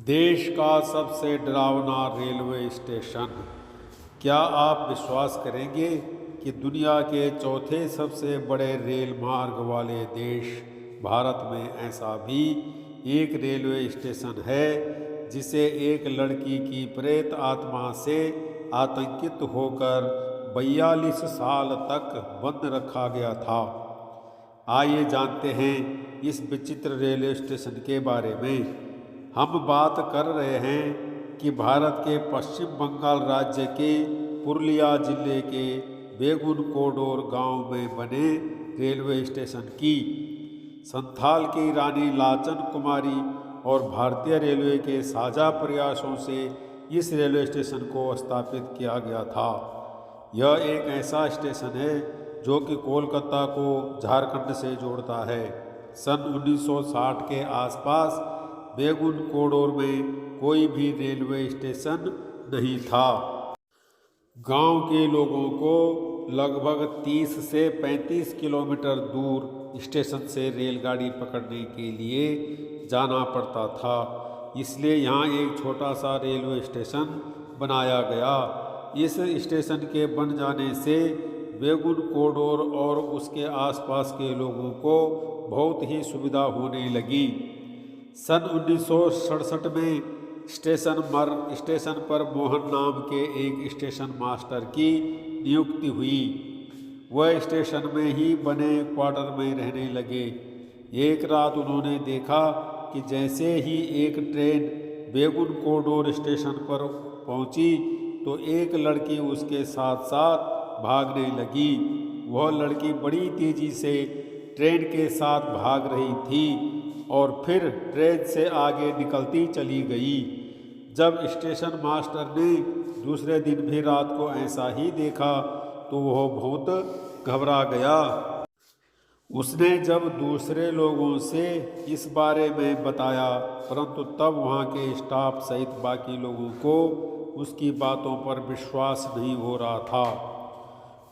देश का सबसे डरावना रेलवे स्टेशन। क्या आप विश्वास करेंगे कि दुनिया के चौथे सबसे बड़े रेल मार्ग वाले देश भारत में ऐसा भी एक रेलवे स्टेशन है जिसे एक लड़की की प्रेत आत्मा से आतंकित होकर 42 साल तक बंद रखा गया था। आइए जानते हैं इस विचित्र रेलवे स्टेशन के बारे में। हम बात कर रहे हैं कि भारत के पश्चिम बंगाल राज्य के पुरुलिया जिले के बेगुनकोडोर गांव में बने रेलवे स्टेशन की। संथाल की रानी लाचन कुमारी और भारतीय रेलवे के साझा प्रयासों से इस रेलवे स्टेशन को स्थापित किया गया था। यह एक ऐसा स्टेशन है जो कि कोलकाता को झारखंड से जोड़ता है। सन 1960 के आसपास बेगुनकोडोर में कोई भी रेलवे स्टेशन नहीं था। गांव के लोगों को लगभग 30 से 35 किलोमीटर दूर स्टेशन से रेलगाड़ी पकड़ने के लिए जाना पड़ता था, इसलिए यहाँ एक छोटा सा रेलवे स्टेशन बनाया गया। इस स्टेशन के बन जाने से बेगुनकोडोर और उसके आसपास के लोगों को बहुत ही सुविधा होने लगी। सन 1967 में स्टेशन पर मोहन नाम के एक स्टेशन मास्टर की नियुक्ति हुई। वह स्टेशन में ही बने क्वार्टर में रहने लगे। एक रात उन्होंने देखा कि जैसे ही एक ट्रेन बेगुनकोडोर स्टेशन पर पहुंची तो एक लड़की उसके साथ साथ भागने लगी। वह लड़की बड़ी तेजी से ट्रेन के साथ भाग रही थी और फिर ट्रेन से आगे निकलती चली गई। जब स्टेशन मास्टर ने दूसरे दिन भी रात को ऐसा ही देखा तो वह बहुत घबरा गया। उसने जब दूसरे लोगों से इस बारे में बताया, परंतु तब वहाँ के स्टाफ सहित बाकी लोगों को उसकी बातों पर विश्वास नहीं हो रहा था।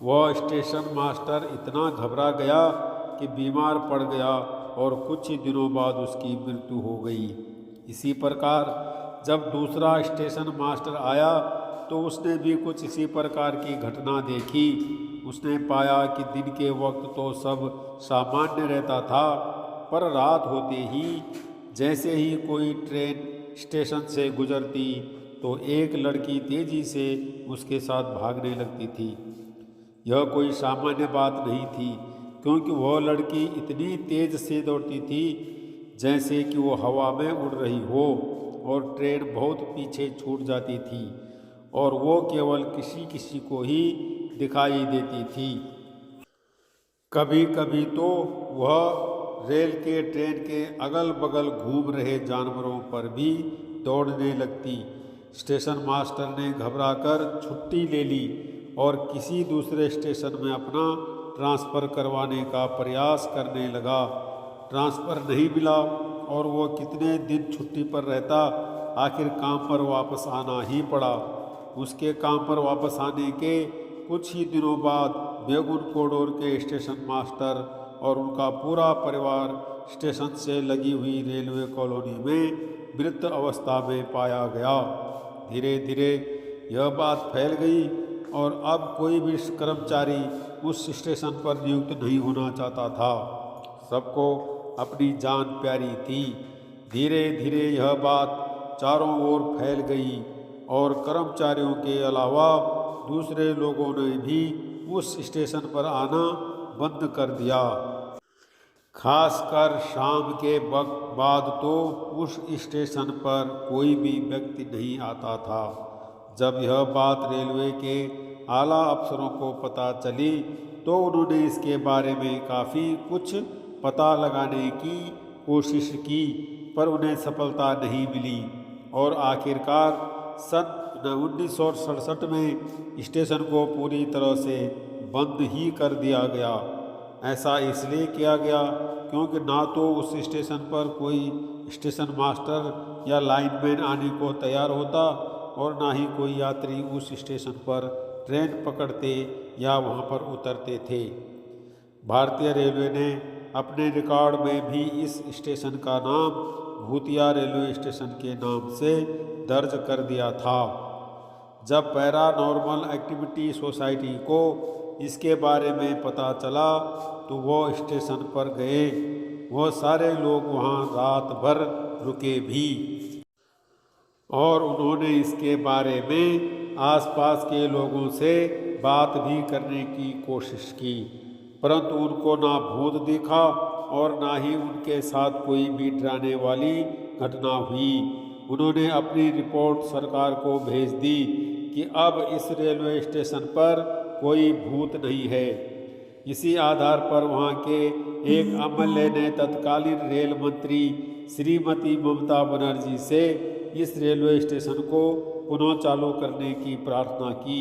वह स्टेशन मास्टर इतना घबरा गया कि बीमार पड़ गया और कुछ ही दिनों बाद उसकी मृत्यु हो गई। इसी प्रकार जब दूसरा स्टेशन मास्टर आया तो उसने भी कुछ इसी प्रकार की घटना देखी। उसने पाया कि दिन के वक्त तो सब सामान्य रहता था, पर रात होते ही जैसे ही कोई ट्रेन स्टेशन से गुजरती तो एक लड़की तेजी से उसके साथ भागने लगती थी। यह कोई सामान्य बात नहीं थी, क्योंकि वह लड़की इतनी तेज से दौड़ती थी जैसे कि वो हवा में उड़ रही हो और ट्रेन बहुत पीछे छूट जाती थी और वो केवल किसी किसी को ही दिखाई देती थी। कभी कभी तो वह रेल के ट्रेन के अगल बगल घूम रहे जानवरों पर भी दौड़ने लगती। स्टेशन मास्टर ने घबराकर छुट्टी ले ली और किसी दूसरे स्टेशन में अपना ट्रांसफ़र करवाने का प्रयास करने लगा। ट्रांसफ़र नहीं मिला और वो कितने दिन छुट्टी पर रहता, आखिर काम पर वापस आना ही पड़ा। उसके काम पर वापस आने के कुछ ही दिनों बाद बेगुनकोडोर के स्टेशन मास्टर और उनका पूरा परिवार स्टेशन से लगी हुई रेलवे कॉलोनी में मृत अवस्था में पाया गया। धीरे धीरे यह बात फैल गई और अब कोई भी कर्मचारी उस स्टेशन पर नियुक्त नहीं होना चाहता था। सबको अपनी जान प्यारी थी। धीरे धीरे यह बात चारों ओर फैल गई और कर्मचारियों के अलावा दूसरे लोगों ने भी उस स्टेशन पर आना बंद कर दिया। खासकर शाम के वक्त बाद तो उस स्टेशन पर कोई भी व्यक्ति नहीं आता था। जब यह बात रेलवे के आला अफसरों को पता चली तो उन्होंने इसके बारे में काफ़ी कुछ पता लगाने की कोशिश की, पर उन्हें सफलता नहीं मिली और आखिरकार सन 1967 में स्टेशन को पूरी तरह से बंद ही कर दिया गया। ऐसा इसलिए किया गया क्योंकि ना तो उस स्टेशन पर कोई स्टेशन मास्टर या लाइनमैन आने को तैयार होता और ना ही कोई यात्री उस स्टेशन पर ट्रेन पकड़ते या वहां पर उतरते थे। भारतीय रेलवे ने अपने रिकॉर्ड में भी इस स्टेशन का नाम भूतिया रेलवे स्टेशन के नाम से दर्ज कर दिया था। जब पैरानॉर्मल एक्टिविटी सोसाइटी को इसके बारे में पता चला तो वो स्टेशन पर गए। वो सारे लोग वहाँ रात भर रुके भी और उन्होंने इसके बारे में आसपास के लोगों से बात भी करने की कोशिश की, परंतु उनको ना भूत दिखा और ना ही उनके साथ कोई भी डराने वाली घटना हुई। उन्होंने अपनी रिपोर्ट सरकार को भेज दी कि अब इस रेलवे स्टेशन पर कोई भूत नहीं है। इसी आधार पर वहाँ के एक एमएलए ने तत्कालीन रेल मंत्री श्रीमती ममता बनर्जी से इस रेलवे स्टेशन को पुनः चालू करने की प्रार्थना की।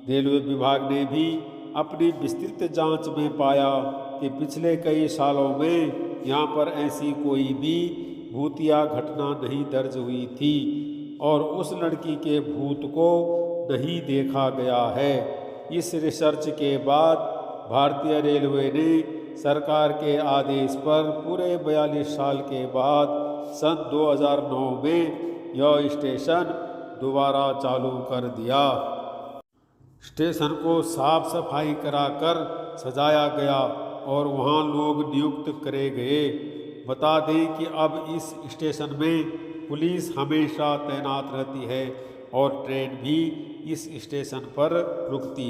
रेलवे विभाग ने भी अपनी विस्तृत जांच में पाया कि पिछले कई सालों में यहाँ पर ऐसी कोई भी भूतिया घटना नहीं दर्ज हुई थी और उस लड़की के भूत को नहीं देखा गया है। इस रिसर्च के बाद भारतीय रेलवे ने सरकार के आदेश पर पूरे 42 साल के बाद सन 2009 में यह स्टेशन दोबारा चालू कर दिया। स्टेशन को साफ सफाई कराकर सजाया गया और वहाँ लोग नियुक्त करे गए। बता दें कि अब इस स्टेशन में पुलिस हमेशा तैनात रहती है और ट्रेन भी इस स्टेशन पर रुकती है।